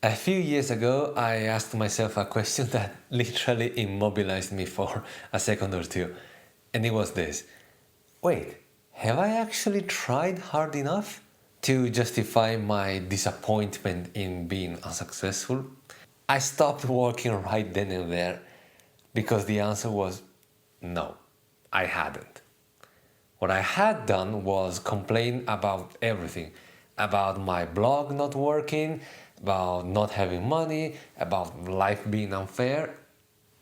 A few years ago, I asked myself a question that literally immobilized me for a second or two. And it was this: wait, have I actually tried hard enough to justify my disappointment in being unsuccessful? I stopped working right then and there because the answer was no, I hadn't. What I had done was complain about everything, about my blog not working, about not having money, about life being unfair,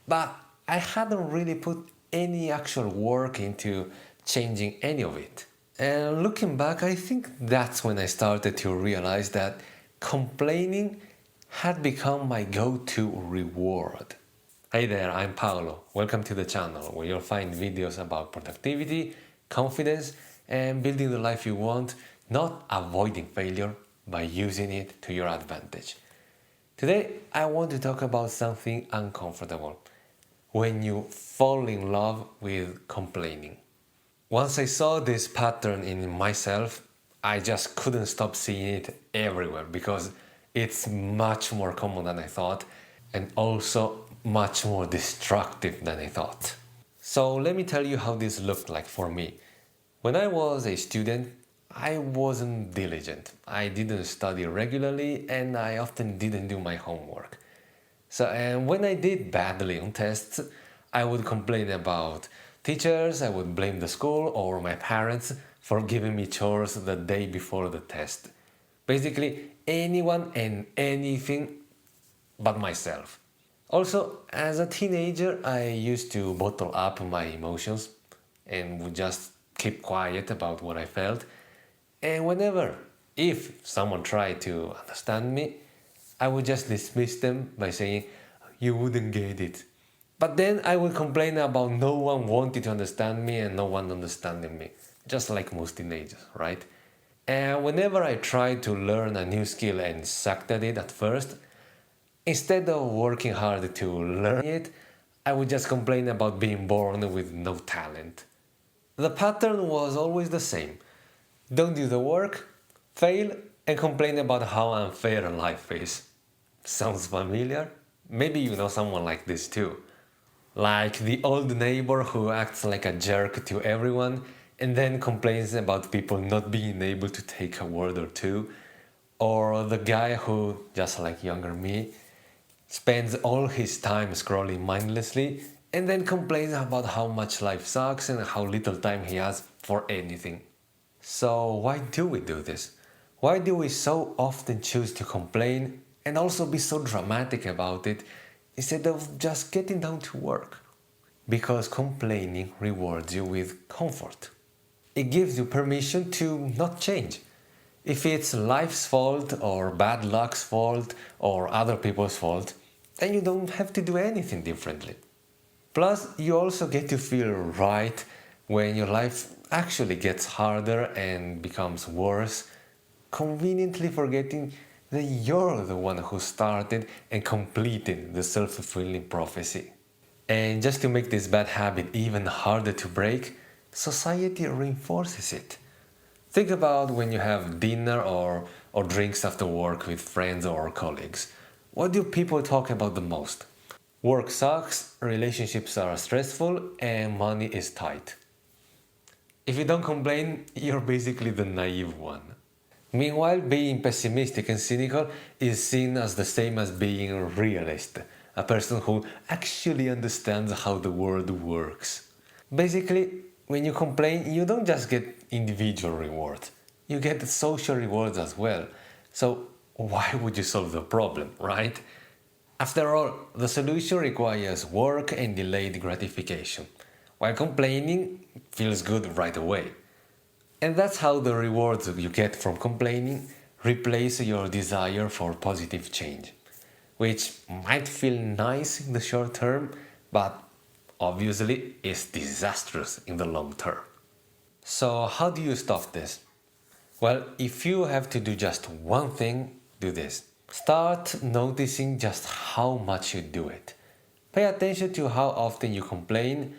but I hadn't really put any actual work into changing any of it. And looking back, I think that's when I started to realize that complaining had become my go to reward. Hey there, I'm Paolo. Welcome to the channel where you'll find videos about productivity, confidence, and building the life you want, not avoiding failure by using it to your advantage. Today, I want to talk about something uncomfortable: when you fall in love with complaining. Once I saw this pattern in myself, I just couldn't stop seeing it everywhere because it's much more common than I thought and also much more destructive than I thought. So let me tell you how this looked like for me. When I was a student, I wasn't diligent. I didn't study regularly and I often didn't do my homework. And when I did badly on tests, I would complain about teachers, I would blame the school or my parents for giving me chores the day before the test. Basically, anyone and anything but myself. Also, as a teenager, I used to bottle up my emotions and would just keep quiet about what I felt. And if someone tried to understand me, I would just dismiss them by saying, "You wouldn't get it." But then I would complain about no one wanting to understand me and no one understanding me, just like most teenagers, right? And whenever I tried to learn a new skill and sucked at it at first, instead of working hard to learn it, I would just complain about being born with no talent. The pattern was always the same: don't do the work, fail, and complain about how unfair life is. Sounds familiar? Maybe you know someone like this too. Like the old neighbor who acts like a jerk to everyone and then complains about people not being able to take a word or two. Or the guy who, just like younger me, spends all his time scrolling mindlessly and then complains about how much life sucks and how little time he has for anything. So, why do we do this? Why do we so often choose to complain and also be so dramatic about it instead of just getting down to work? Because complaining rewards you with comfort. It gives you permission to not change. If it's life's fault or bad luck's fault or other people's fault, then you don't have to do anything differently. Plus, you also get to feel right when your life actually gets harder and becomes worse, conveniently forgetting that you're the one who started and completed the self-fulfilling prophecy. And just to make this bad habit even harder to break, society reinforces it. Think about when you have dinner or drinks after work with friends or colleagues. What do people talk about the most? Work sucks, relationships are stressful, and money is tight. If you don't complain, you're basically the naive one. Meanwhile, being pessimistic and cynical is seen as the same as being a realist, a person who actually understands how the world works. Basically, when you complain, you don't just get individual rewards, you get social rewards as well. So, why would you solve the problem, right? After all, the solution requires work and delayed gratification, while complaining feels good right away. And that's how the rewards you get from complaining replace your desire for positive change, which might feel nice in the short term, but obviously is disastrous in the long term. So, how do you stop this? Well, if you have to do just one thing, do this. Start noticing just how much you do it. Pay attention to how often you complain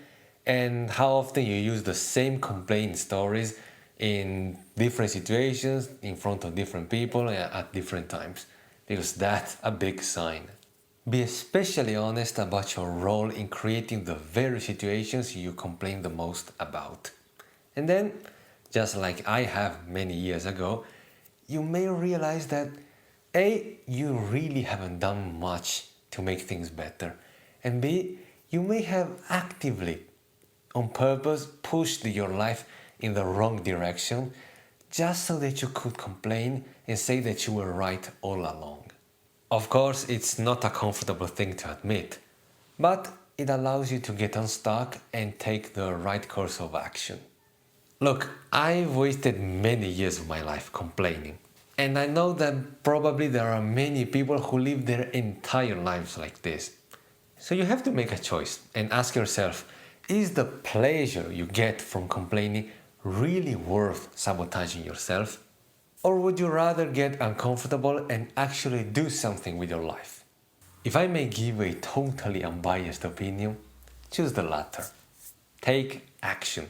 and how often you use the same complaint stories in different situations, in front of different people, at different times. because that's a big sign. Be especially honest about your role in creating the very situations you complain the most about. And then, just like I have many years ago, you may realize that A, you really haven't done much to make things better, and B, you may have actively, on purpose, pushed your life in the wrong direction just so that you could complain and say that you were right all along. Of course, it's not a comfortable thing to admit, but it allows you to get unstuck and take the right course of action. Look, I've wasted many years of my life complaining, and I know that probably there are many people who live their entire lives like this. So you have to make a choice and ask yourself, is the pleasure you get from complaining really worth sabotaging yourself? Or would you rather get uncomfortable and actually do something with your life? If I may give a totally unbiased opinion, choose the latter. Take action.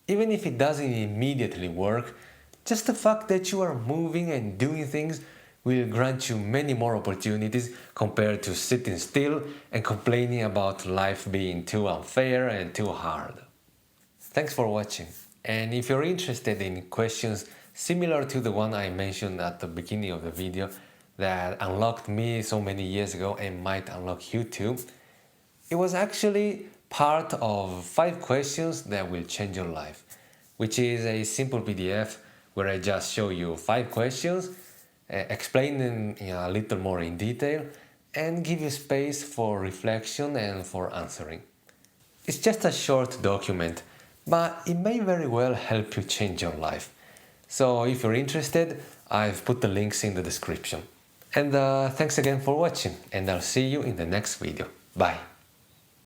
Even if it doesn't immediately work, just the fact that you are moving and doing things will grant you many more opportunities compared to sitting still and complaining about life being too unfair and too hard. Thanks for watching, and if you're interested in questions similar to the one I mentioned at the beginning of the video that unlocked me so many years ago and might unlock you too, it was actually part of 5 questions that will change your life, which is a simple PDF where I just show you 5 questions, explain them a little more in detail, and give you space for reflection and for answering. It's just a short document, but it may very well help you change your life. So if you're interested, I've put the links in the description. And thanks again for watching, and I'll see you in the next video. Bye!